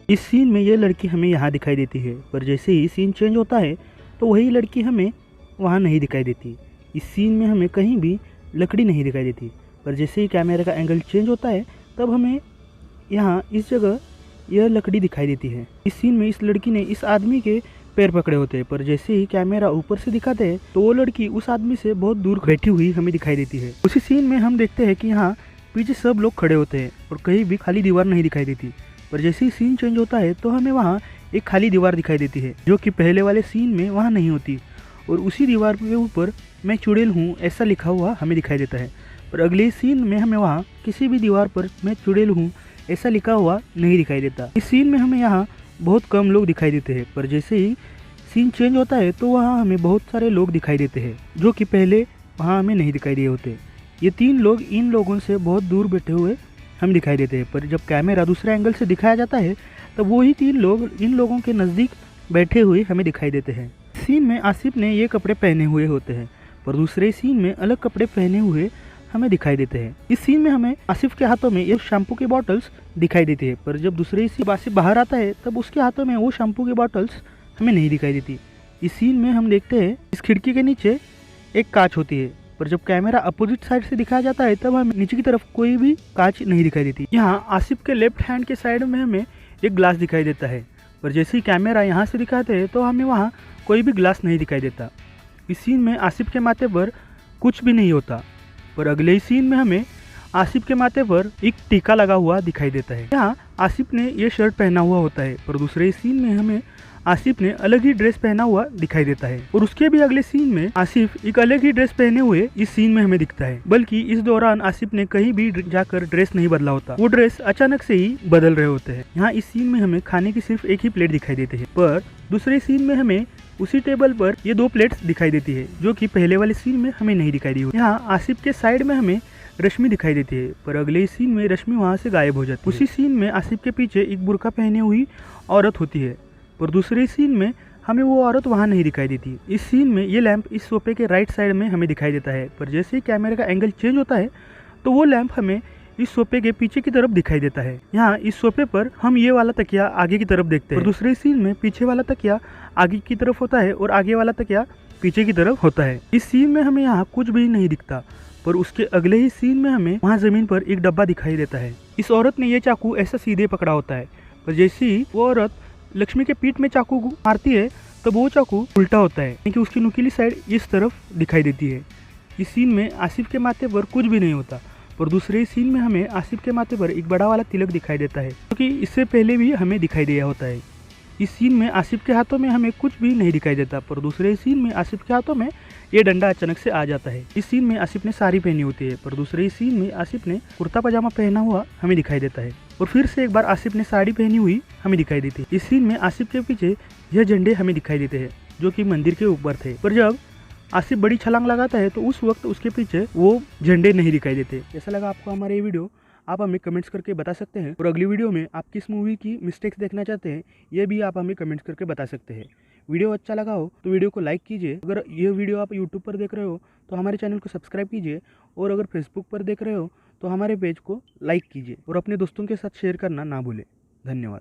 इस सीन में ये लड़की हमें यहाँ दिखाई देती है, पर जैसे ही सीन चेंज होता है तो वही लड़की हमें वहाँ नहीं दिखाई देती। इस सीन में हमें कहीं भी लकड़ी नहीं दिखाई देती, पर जैसे ही कैमरे का एंगल चेंज होता है तब हमें यहाँ इस जगह यह लकड़ी दिखाई देती है। इस सीन में इस लड़की ने इस आदमी के पैर पकड़े होते हैं, पर जैसे ही कैमरा ऊपर से दिखाते हैं तो वो लड़की उस आदमी से बहुत दूर बैठी हुई हमें दिखाई देती है। उसी सीन में हम देखते हैं कि यहाँ पीछे सब लोग खड़े होते हैं और कहीं भी खाली दीवार नहीं दिखाई देती, पर जैसे ही सीन चेंज होता है तो हमें वहाँ एक खाली दीवार दिखाई देती है जो कि पहले वाले सीन में वहाँ नहीं होती, और उसी दीवार के ऊपर मैं चुड़ैल हूँ ऐसा लिखा हुआ हमें दिखाई देता है। पर अगले सीन में हमें वहाँ किसी भी दीवार पर मैं चुड़ैल हूँ ऐसा लिखा हुआ नहीं दिखाई देता। इस सीन में हमें यहाँ बहुत कम लोग दिखाई देते हैं, पर जैसे ही सीन चेंज होता है तो वहाँ हमें बहुत सारे लोग दिखाई देते हैं जो कि पहले वहाँ हमें नहीं दिखाई दिए होते। ये 3 लोग इन लोगों से बहुत दूर बैठे हुए हम दिखाई देते हैं, पर जब कैमरा दूसरे एंगल से दिखाया जाता है तब वही 3 लोग इन लोगों के नज़दीक बैठे हुए हमें दिखाई देते हैं। सीन में आसिफ ने ये कपड़े पहने हुए होते हैं, पर दूसरे सीन में अलग कपड़े पहने हुए हमें दिखाई देते हैं। इस सीन में हमें आसिफ के हाथों में ये शैम्पू की बॉटल्स दिखाई देती है, पर जब दूसरे सीन आसिफ बाहर आता है तब उसके हाथों में वो शैम्पू की बॉटल्स हमें नहीं दिखाई देती। इस सीन में हम देखते हैं इस खिड़की के नीचे एक कांच होती है, पर जब कैमरा अपोजिट साइड से दिखाया जाता है तब हमें नीचे की तरफ कोई भी कांच नहीं दिखाई देती। यहाँ आसिफ के लेफ्ट हैंड के साइड में हमें एक ग्लास दिखाई देता है, पर जैसे ही कैमरा यहाँ से दिखाते हैं तो हमें वहाँ कोई भी ग्लास नहीं दिखाई देता। इस सीन में आसिफ के माथे पर कुछ भी नहीं होता, पर अगले ही सीन में हमें आसिफ के माथे पर एक टीका लगा हुआ दिखाई देता है। यहाँ आसिफ ने ये शर्ट पहना हुआ होता है, पर दूसरे सीन में हमें आसिफ ने अलग ही ड्रेस पहना हुआ दिखाई देता है, और उसके भी अगले सीन में आसिफ एक अलग ही ड्रेस पहने हुए इस सीन में हमें दिखता है। बल्कि इस दौरान आसिफ ने कहीं भी जाकर ड्रेस नहीं बदला होता, वो ड्रेस अचानक से ही बदल रहे होते हैं। यहाँ इस सीन में हमें खाने की सिर्फ एक ही प्लेट दिखाई देती है, पर दूसरे सीन में हमें उसी टेबल पर ये 2 प्लेट्स दिखाई देती है जो कि पहले वाले सीन में हमें नहीं दिखाई दी। यहाँ आसिफ के साइड में हमें रश्मि दिखाई देती है, पर अगले सीन में रश्मि वहाँ से गायब हो जाती है। उसी सीन में आसिफ के पीछे एक बुर्का पहने हुई औरत होती है, पर दूसरे सीन में हमें वो औरत वहाँ नहीं दिखाई देती। इस सीन में ये लैंप इस सोफे के राइट साइड में हमें दिखाई देता है, पर जैसे ही कैमरे का एंगल चेंज होता है तो वो लैंप हमें इस सोफे के पीछे की तरफ दिखाई देता है। यहाँ इस सोफे पर हम ये वाला तकिया आगे की तरफ देखते हैं, और दूसरे सीन में पीछे वाला तकिया आगे की तरफ होता है और आगे वाला तकिया पीछे की तरफ होता है। इस सीन में हमें यहाँ कुछ भी नहीं दिखता, पर उसके अगले ही सीन में हमें वहाँ जमीन पर एक डब्बा दिखाई देता है। इस औरत ने ये चाकू ऐसा सीधे पकड़ा होता है, पर जैसे ही वो औरत लक्ष्मी के पीठ में चाकू मारती है तब वो चाकू उल्टा होता है, क्योंकि उसकी नुकीली साइड इस तरफ दिखाई देती है। इस सीन में आसिफ के माथे पर कुछ भी नहीं होता, पर दूसरे सीन में हमें आसिफ के माथे पर एक बड़ा वाला तिलक दिखाई देता है, क्योंकि इससे पहले भी हमें दिखाई दिया होता है। इस सीन में आसिफ के हाथों में हमें कुछ भी नहीं दिखाई देता, पर दूसरे सीन में आसिफ के हाथों में ये डंडा अचानक से आ जाता है। इस सीन में आसिफ ने साड़ी पहनी होती है, पर दूसरे सीन में आसिफ ने कुर्ता पजामा पहना हुआ हमें दिखाई देता है, और फिर से एक बार आसिफ ने साड़ी पहनी हुई हमें दिखाई देती है। इस सीन में आसिफ के पीछे यह झंडे हमें दिखाई देते हैं जो कि मंदिर के ऊपर थे, पर जब आसिफ बड़ी छलांग लगाता है तो उस वक्त उसके पीछे वो झंडे नहीं दिखाई देते। कैसा लगा आपको हमारा ये वीडियो, आप हमें कमेंट्स करके बता सकते हैं, और अगली वीडियो में आप किस मूवी की मिस्टेक्स देखना चाहते हैं ये भी आप हमें कमेंट्स करके बता सकते हैं। वीडियो अच्छा लगा हो तो वीडियो को लाइक कीजिए। अगर ये वीडियो आप यूट्यूब पर देख रहे हो तो हमारे चैनल को सब्सक्राइब कीजिए, और अगर फेसबुक पर देख रहे हो तो हमारे पेज को लाइक कीजिए, और अपने दोस्तों के साथ शेयर करना ना भूलें। धन्यवाद।